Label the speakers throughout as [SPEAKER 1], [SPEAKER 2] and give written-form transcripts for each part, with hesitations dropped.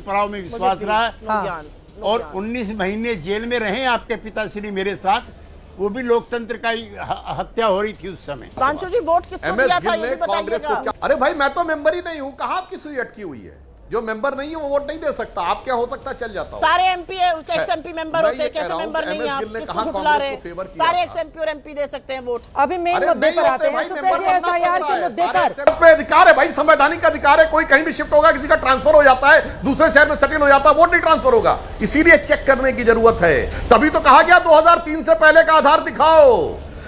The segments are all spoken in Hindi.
[SPEAKER 1] परंपराओं में विश्वास रहा और 19 महीने जेल में रहे आपके पिताश्री मेरे साथ, वो भी लोकतंत्र का ही हत्या हो रही थी उस समय।
[SPEAKER 2] प्रांशु जी, वोट किसको दिया था ये भी
[SPEAKER 3] कांग्रेस को क्या? अरे भाई मैं तो मेंबर ही नहीं हूं, कहां आपकी सुई अटकी हुई है? जो मेंबर नहीं है वो वोट नहीं दे सकता। आप क्या हो सकता है, चल जाता हूं।
[SPEAKER 2] सारे एमपी है, उसके एक्स एमपी मेंबर होते हैं, कैसे मेंबर नहीं है? आप किसको झुठला रहे हैं? सारे एक्स एमपी और एमपी दे सकते हैं वोट।
[SPEAKER 4] अभी मेन मुद्दे पर आते हैं। एसआईआर के मुद्दे
[SPEAKER 3] पर अधिकार है भाई, संवैधानिक अधिकार है। कोई कहीं भी शिफ्ट होगा, किसी का ट्रांसफर हो जाता है, दूसरे शहर में सेटल हो जाता है, वोट नहीं ट्रांसफर होगा। इसीलिए चेक करने की जरूरत है। तभी तो कहा गया 2003 से पहले का आधार दिखाओ।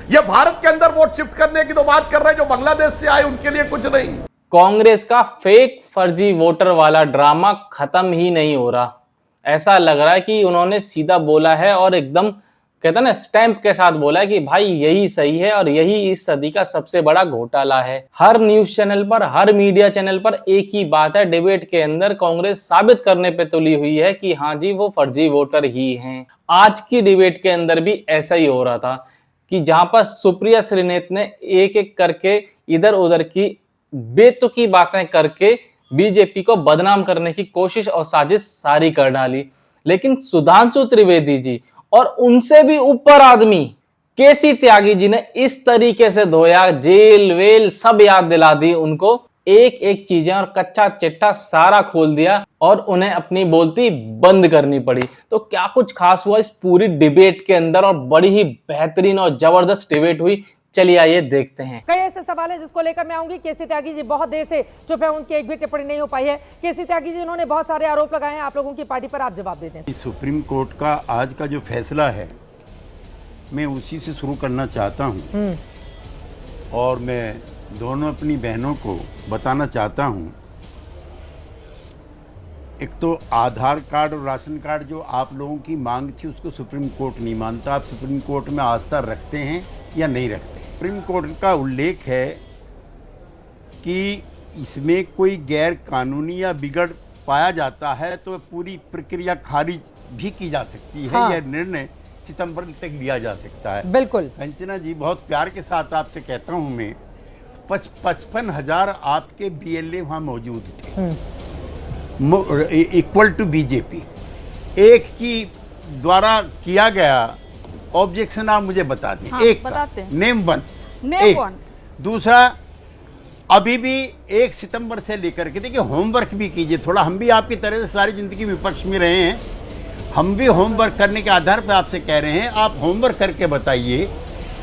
[SPEAKER 3] ये भारत के अंदर वोट शिफ्ट करने की तो बात कर रहे हैं, जो बांग्लादेश से आए उनके लिए कुछ नहीं।
[SPEAKER 5] कांग्रेस का फेक फर्जी वोटर वाला ड्रामा खत्म ही नहीं हो रहा। ऐसा लग रहा है कि उन्होंने सीधा बोला है और एकदम कहते हैं ना स्टैंप के साथ बोला है कि भाई यही सही है और यही इस सदी का सबसे बड़ा घोटाला है। हर न्यूज चैनल पर, हर मीडिया चैनल पर एक ही बात है, डिबेट के अंदर कांग्रेस साबित करने पे तुली हुई है कि हाँ जी वो फर्जी वोटर ही हैं। आज की डिबेट के अंदर भी ऐसा ही हो रहा था कि जहां पर सुप्रिया श्रीनेत ने एक एक करके इधर उधर की बेतुकी बातें करके बीजेपी को बदनाम करने की कोशिश और साजिश सारी कर डाली, लेकिन सुधांशु त्रिवेदी जी और उनसे भी ऊपर आदमी केसी त्यागी जी ने इस तरीके से धोया, जेल वेल सब याद दिला दी उनको, एक एक चीजें और कच्चा चिट्ठा सारा खोल दिया और उन्हें अपनी बोलती बंद करनी पड़ी। तो क्या कुछ खास हुआ इस पूरी डिबेट के अंदर, और बड़ी ही बेहतरीन और जबरदस्त डिबेट हुई। चलिए आइए देखते हैं।
[SPEAKER 4] कई ऐसे सवाल है जिसको लेकर मैं आऊंगी। केसी त्यागी जी बहुत देर से चुप है, उनकी एक भी टिप्पणी नहीं हो पाई है। केसी त्यागी जी, उन्होंने बहुत सारे आरोप लगाए हैं आप लोगों की पार्टी पर, आप जवाब देते हैं।
[SPEAKER 1] सुप्रीम कोर्ट का आज का जो फैसला है, मैं उसी से शुरू करना चाहता हूं और मैं दोनों अपनी बहनों को बताना चाहता हूं। एक तो आधार कार्ड और राशन कार्ड जो आप लोगों की मांग थी, उसको सुप्रीम कोर्ट नहीं मानता। आप सुप्रीम कोर्ट में आस्था रखते हैं या नहीं रखते? सुप्रीम कोर्ट का उल्लेख है कि इसमें कोई गैर कानूनी या बिगड़ पाया जाता है तो पूरी प्रक्रिया खारिज भी की जा सकती है।
[SPEAKER 4] हाँ।
[SPEAKER 1] यह निर्णय सितंबर तक लिया जा सकता है।
[SPEAKER 4] बिल्कुल
[SPEAKER 1] कंचना जी, बहुत प्यार के साथ आपसे कहता हूं मैं, 55,000 आपके बीएलए वहां मौजूद थे, इक्वल टू बीजेपी। एक की द्वारा किया गया ऑब्जेक्शन आप मुझे बता दें।
[SPEAKER 2] हाँ,
[SPEAKER 1] एक
[SPEAKER 2] बताते हैं।
[SPEAKER 1] Name one,
[SPEAKER 2] name one.
[SPEAKER 1] दूसरा, अभी भी 1 सितंबर से लेकर के देखिए, होमवर्क भी कीजिए थोड़ा। हम भी आपकी तरह से सारी जिंदगी विपक्ष में रहे हैं, हम भी होमवर्क करने के आधार पर आपसे कह रहे हैं। आप होमवर्क करके बताइए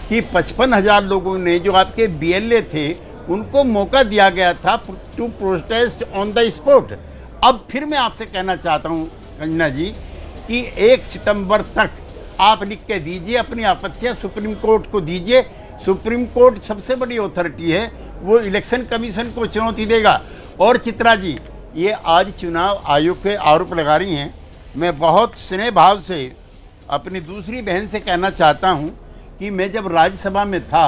[SPEAKER 1] कि 55,000 लोगों ने जो आपके बीएलए थे उनको मौका दिया गया था to protest on the spot. अब फिर मैं आपसे कहना चाहता हूं कंचना जी कि 1 सितंबर तक आप लिख के दीजिए, अपनी आपत्तियां सुप्रीम कोर्ट को दीजिए। सुप्रीम कोर्ट सबसे बड़ी अथॉरिटी है, वो इलेक्शन कमीशन को चुनौती देगा। और चित्रा जी, ये आज चुनाव आयोग के आरोप लगा रही हैं। मैं बहुत स्नेह भाव से अपनी दूसरी बहन से कहना चाहता हूं कि मैं जब राज्यसभा में था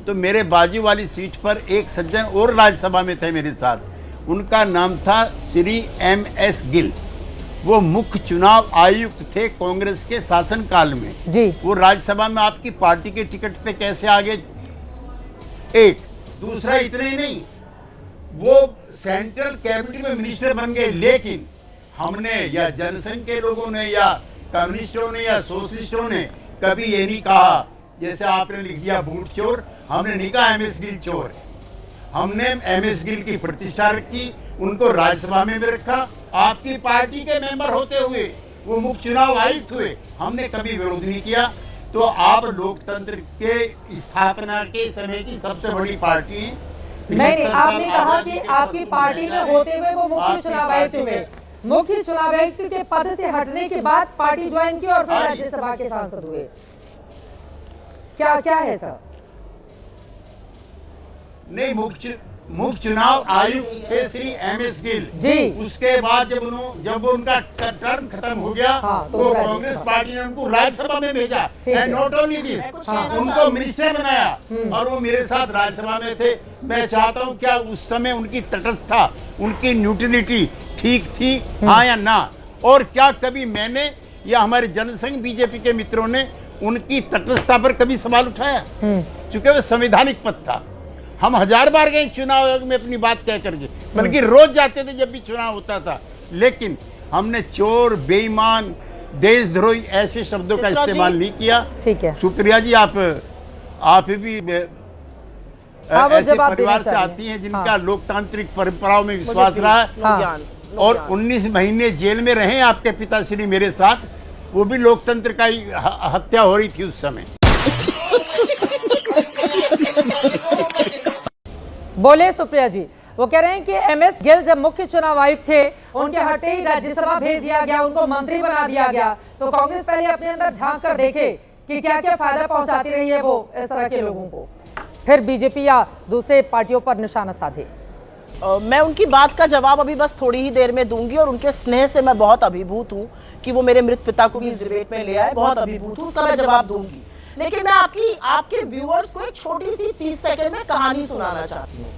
[SPEAKER 1] तो मेरे बाजू वाली सीट पर एक सज्जन और राज्यसभा में थे मेरे साथ, उनका नाम था श्री MS गिल। वो मुख्य चुनाव आयुक्त थे कांग्रेस के शासनकाल में
[SPEAKER 4] जी।
[SPEAKER 1] वो राज्यसभा में आपकी पार्टी के टिकट पे कैसे आ गए? एक दूसरा, इतने नहीं, वो सेंट्रल कैबिनेट में मिनिस्टर बन गए। लेकिन हमने या जनसंघ के लोगों ने या कम्युनिस्टों ने या सोशलिस्टों ने कभी ये नहीं कहा, जैसे आपने लिख दिया बूट चोर, हमने नहीं कहा MS गिल चोर है। हमने MS गिल की प्रतिष्ठा रखी, उनको राज्यसभा में भी रखा। आपकी पार्टी के मेंबर होते हुए वो मुख्य चुनाव आयुक्त हुए, हमने कभी विरोध नहीं किया। तो आप लोकतंत्र के स्थापना के समय की सबसे बड़ी पार्टी हैं।
[SPEAKER 4] नहीं, आपने कहा कि आपकी पार्टी में होते हुए वो मुख्य चुनाव आयुक्त हुए, मुख्य चुनाव आयुक्त के पद से हटने के बाद पार्टी ज्वाइन की और फिर राज्यसभा के सांसद हुए। क्या क्या है सर?
[SPEAKER 1] नहीं, मुख्य चुनाव आयुक्त थे श्री MS गिल
[SPEAKER 4] जी।
[SPEAKER 1] उसके बाद जब उनका टर्म खत्म हो गया,
[SPEAKER 4] हाँ,
[SPEAKER 1] तो कांग्रेस पार्टी ने उनको राज्यसभा में भेजा। एंड नॉट ओनली दिस, उनको मिनिस्टर बनाया और वो मेरे साथ राज्यसभा में थे। मैं चाहता हूँ, क्या उस समय उनकी तटस्थता, उनकी न्यूट्रलिटी ठीक थी, हाँ या ना? और क्या कभी मैंने या हमारे जनसंघ बीजेपी के मित्रों ने उनकी तटस्थता पर कभी सवाल उठाया? चूंकि वो संवैधानिक पद था। हम 1000 बार गए चुनाव आयोग में अपनी बात कह करके, बल्कि रोज जाते थे जब भी चुनाव होता था। लेकिन हमने चोर, बेईमान, देशद्रोही ऐसे शब्दों का
[SPEAKER 2] चित्रा जी,
[SPEAKER 1] इस्तेमाल नहीं किया।
[SPEAKER 4] ठीक है।
[SPEAKER 1] सुप्रिया जी, आप भी ऐसे परिवार से आती हैं जिनका लोकतांत्रिक परंपराओं में विश्वास रहा है, और 19 महीने जेल में रहे आपके पिताश्री मेरे साथ, वो भी लोकतंत्र का ही हत्या हो रही थी उस समय।
[SPEAKER 4] बोले सुप्रिया जी, वो कह रहे हैं कि एमएस गिल जब मुख्य चुनाव आयुक्त थे, उनके हटे ही राज्यसभा भेज दिया गया, उनको मंत्री बना दिया गया। तो कांग्रेस पहले अपने अंदर झांक कर देखे कि क्या क्या फायदा पहुंचाती रही है वो इस तरह के लोगों को, फिर बीजेपी या दूसरे पार्टियों पर निशाना साधे।
[SPEAKER 2] मैं उनकी बात का जवाब अभी बस थोड़ी ही देर में दूंगी, और उनके स्नेह से मैं बहुत अभिभूत हूं कि वो मेरे मृत पिता को भी इस डिबेट में ले आए, बहुत अभिभूत हूं, उसका मैं जवाब दूंगी। लेकिन मैं आपके व्यूअर्स को एक छोटी सी 30 सेकंड में कहानी सुनाना चाहती हूँ।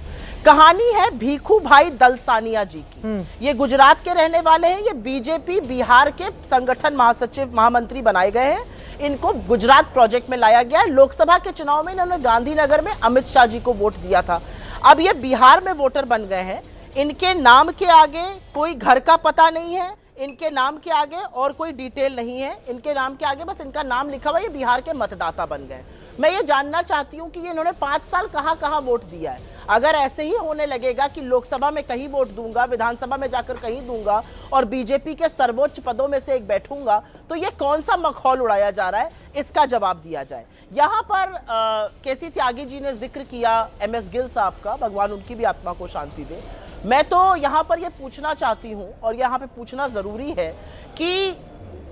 [SPEAKER 2] कहानी है भीखू भाई दलसानिया जी की। ये गुजरात के रहने वाले हैं, ये बीजेपी बिहार के संगठन महासचिव, महामंत्री बनाए गए हैं। इनको गुजरात प्रोजेक्ट में लाया गया। लोकसभा के चुनाव में इन्होंने गांधीनगर में अमित शाह जी को वोट दिया था। अब ये बिहार में वोटर बन गए हैं। इनके नाम के आगे कोई घर का पता नहीं है, इनके नाम के आगे और कोई डिटेल नहीं है, इनके नाम के आगे बस इनका नाम लिखा हुआ है, ये बिहार के मतदाता बन गए। मैं ये जानना चाहती हूँ कि ये इन्होंने 5 साल कहाँ वोट दिया है। अगर ऐसे ही होने लगेगा कि लोकसभा में कहीं वोट दूंगा, विधानसभा में जाकर कहीं दूंगा और बीजेपी के सर्वोच्च पदों में से एक बैठूंगा, तो ये कौन सा मखौल उड़ाया जा रहा है, इसका जवाब दिया जाए। यहाँ पर केसी त्यागी जी ने जिक्र किया एमएस गिल साहब का, भगवान उनकी भी आत्मा को शांति दे। मैं तो यहाँ पर ये पूछना चाहती हूँ, और यहाँ पे पूछना जरूरी है कि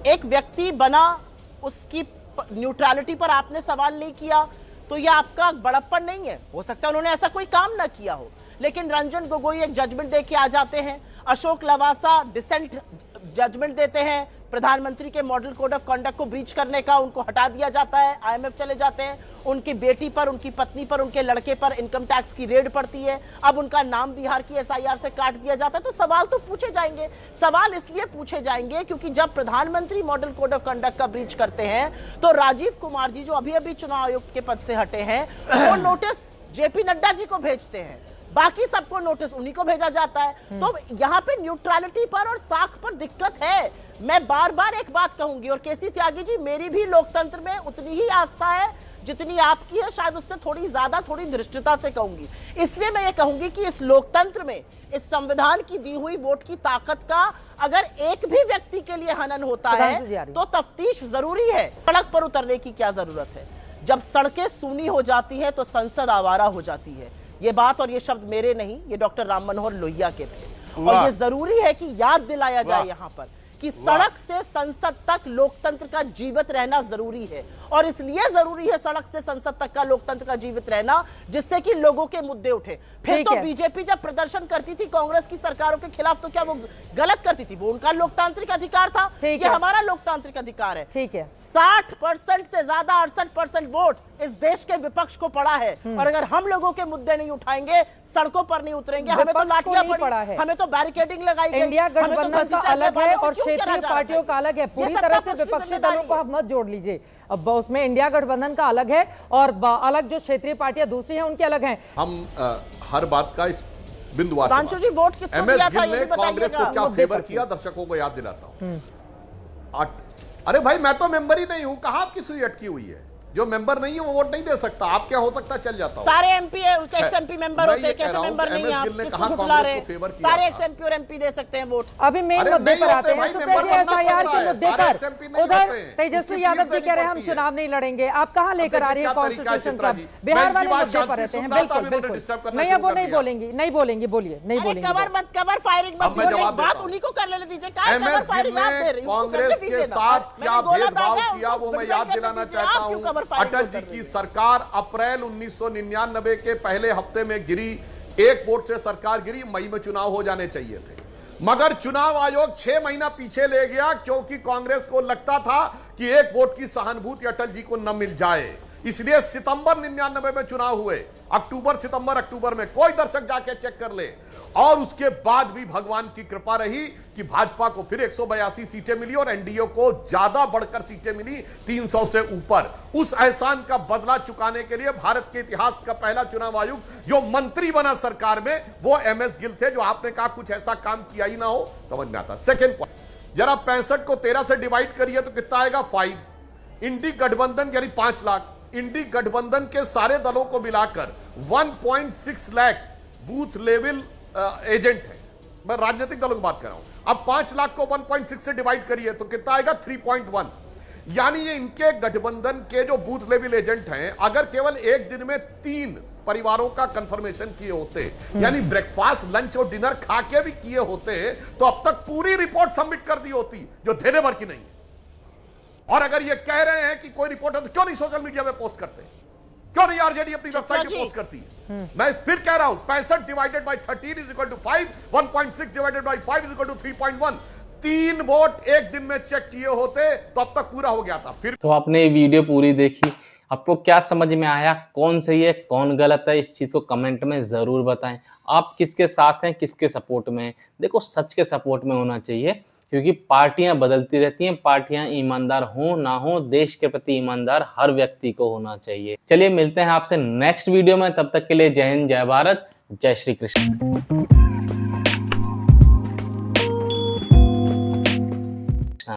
[SPEAKER 2] एक व्यक्ति बना, उसकी न्यूट्रलिटी पर आपने सवाल नहीं किया, तो ये आपका बड़प्पन नहीं है। हो सकता है उन्होंने ऐसा कोई काम ना किया हो, लेकिन रंजन गोगोई एक जजमेंट दे के आ जाते हैं, अशोक लवासा डिसेंट जजमेंट देते हैं, प्रधानमंत्री के मॉडल कोड ऑफ कंडक्ट को ब्रीच करने का उनको हटा दिया जाता है, आईएमएफ चले जाते हैं, उनकी बेटी पर, उनकी पत्नी पर, उनके लड़के पर इनकम टैक्स की रेड पड़ती है, अब उनका नाम बिहार की एसआईआर से काट दिया जाता है। तो सवाल तो पूछे जाएंगे। सवाल इसलिए पूछे जाएंगे क्योंकि जब प्रधानमंत्री मॉडल कोड ऑफ कंडक्ट का ब्रीच करते हैं तो राजीव कुमार जी, जो अभी अभी चुनाव आयुक्त के पद से हटे हैं, वो नोटिस जेपी नड्डा जी को भेजते हैं, बाकी सबको नोटिस उन्हीं को भेजा जाता है। तो यहाँ पे न्यूट्रलिटी पर और साख पर दिक्कत है। मैं बार बार एक बात कहूंगी, और केसी त्यागी जी, मेरी भी लोकतंत्र में उतनी ही आस्था है जितनी आपकी है, शायद उससे थोड़ी ज्यादा, थोड़ी धृष्टता से कहूंगी। इसलिए मैं ये कहूंगी कि इस लोकतंत्र में, इस संविधान की दी हुई वोट की ताकत का अगर एक भी व्यक्ति के लिए हनन होता है तो तफ्तीश जरूरी है। सड़क पर उतरने की क्या जरूरत है? जब सड़कें सूनी हो जाती है तो संसद आवारा हो जाती है। ये बात और ये शब्द मेरे नहीं, ये डॉक्टर राम मनोहर लोहिया के थे। और ये जरूरी है कि याद दिलाया जाए यहाँ पर कि सड़क से संसद तक लोकतंत्र का जीवित रहना जरूरी है, और इसलिए जरूरी है सड़क से संसद तक का लोकतंत्र का जीवित रहना, जिससे कि लोगों के मुद्दे उठे। फिर तो बीजेपी जब प्रदर्शन करती थी कांग्रेस की सरकारों के खिलाफ, तो क्या वो गलत करती थी? वो उनका लोकतांत्रिक अधिकार था, ये हमारा लोकतांत्रिक अधिकार है।
[SPEAKER 4] ठीक है।
[SPEAKER 2] 60% से ज्यादा 68% वोट इस देश के विपक्ष को पड़ा है, और अगर हम लोगों के मुद्दे नहीं उठाएंगे, सड़कों पर नहीं उतरेंगे, हमें तो लाठियां पड़ी, हमें तो बैरिकेडिंग लगाई गई।
[SPEAKER 4] इंडिया गठबंधन का अलग है और क्षेत्रीय पार्टियों का अलग है। पूरी तरह से विपक्षी दलों को आप मत जोड़ लीजिए। अब उसमें इंडिया गठबंधन का अलग है और अलग जो क्षेत्रीय पार्टियां दूसरी हैं उनके अलग हैं।
[SPEAKER 3] हम हर बात का इस बिंदुवार
[SPEAKER 2] जी वोट किसको दिया था,
[SPEAKER 3] एमएस गिल ने कांग्रेस को क्या फेवर किया, दर्शकों को याद दिलाता हूं। अरे भाई, मैं तो मेंबर ही नहीं हूं, कहां आपकी सुई अटकी हुई है? जो मेंबर नहीं है वो वोट नहीं दे सकता। आप क्या हो सकता है, चल जाता हो।
[SPEAKER 2] सारे एमपी है, उसके एक्स-एमपी मेंबर होते हैं, कैसे मेंबर नहीं है? आप किसको झुठला रहे हैं? सारे एक्स-एमपी और एमपी दे सकते हैं वोट।
[SPEAKER 4] अभी मेन मुद्दे पर आते हैं। एसआईआर के मुद्दे पर उधर तेजस्वी यादव जी कह रहे हैं हम चुनाव नहीं लड़ेंगे। आप कहां लेकर आ रही है कॉन्स्टिट्यूशन का? बिहार वाले मुद्दे पर रहते हैं। बिल्कुल बिल्कुल नहीं, अब वो नहीं बोलेंगी, नहीं बोलेंगी, बोलिए नहीं बोलेंगी।
[SPEAKER 2] कवर फायरिंग मत बोलिए, बात उन्हीं को कर लेने दीजिए।
[SPEAKER 3] एमएस गिल ने कांग्रेस के साथ क्या भेदभाव किया वो मैं याद दिलाना चाहता हूं। अटल जी की सरकार अप्रैल 1999 के पहले हफ्ते में गिरी, एक वोट से सरकार गिरी, मई में चुनाव हो जाने चाहिए थे, मगर चुनाव आयोग 6 महीना पीछे ले गया क्योंकि कांग्रेस को लगता था कि एक वोट की सहानुभूति अटल जी को न मिल जाए। इसलिए सितंबर 99 में चुनाव हुए, अक्टूबर में, कोई दर्शक जाके चेक कर ले। और उसके बाद भी भगवान की कृपा रही कि भाजपा को फिर 182 सीटें मिली और एनडीए को ज्यादा बढ़कर सीटें मिली, 300 से ऊपर। उस एहसान का बदला चुकाने के लिए भारत के इतिहास का पहला चुनाव आयुक्त जो मंत्री बना सरकार में, वो एमएस गिल थे। जो आपने कहा कुछ ऐसा काम किया ही ना हो, समझ में आता। सेकेंड पॉइंट, जरा 65 को 13 से डिवाइड करिए तो कितना आएगा 5। इंडी गठबंधन यानी 5 लाख, इंडी गठबंधन के सारे दलों को मिलाकर 1.6 लाख बूथ लेवल एजेंट है। मैं राजनीतिक दलों की बात कर रहा हूं। अब 5 लाख को 1.6 से डिवाइड करिए तो कितना आएगा 3.1। यानी ये इनके गठबंधन के जो बूथ लेवल एजेंट हैं, अगर केवल एक दिन में 3 परिवारों का कंफर्मेशन किए होते, यानी ब्रेकफास्ट, लंच और डिनर खा के भी किए होते, तो अब तक पूरी रिपोर्ट सबमिट कर दी होती, जो देने भर की नहीं है। और अगर ये कह रहे हैं कि कोई रिपोर्ट है तो क्यों नहीं सोशल मीडिया में पोस्ट करते, क्यों नहीं आरजेडी अपनी वेबसाइट पे पोस्ट करती है? मैं फिर कह रहा हूं 65 divided by 13 is equal to 5, 1.6 divided by 5 is equal to 3.1। 3 vote एक दिन में चेक किए होते तो अब तक पूरा हो गया था। फिर
[SPEAKER 5] तो आपने ये वीडियो पूरी देखी, आपको क्या समझ में आया, कौन सही है कौन गलत है, इस चीज को कमेंट में जरूर बताएं। आप किसके साथ हैं, किसके सपोर्ट में हैं। देखो सच के सपोर्ट में होना चाहिए, क्योंकि पार्टियां बदलती रहती हैं, पार्टियां ईमानदार हो ना हो, देश के प्रति ईमानदार हर व्यक्ति को होना चाहिए। चलिए मिलते हैं आपसे नेक्स्ट वीडियो में, तब तक के लिए जय हिंद, जय भारत, जय श्री कृष्ण।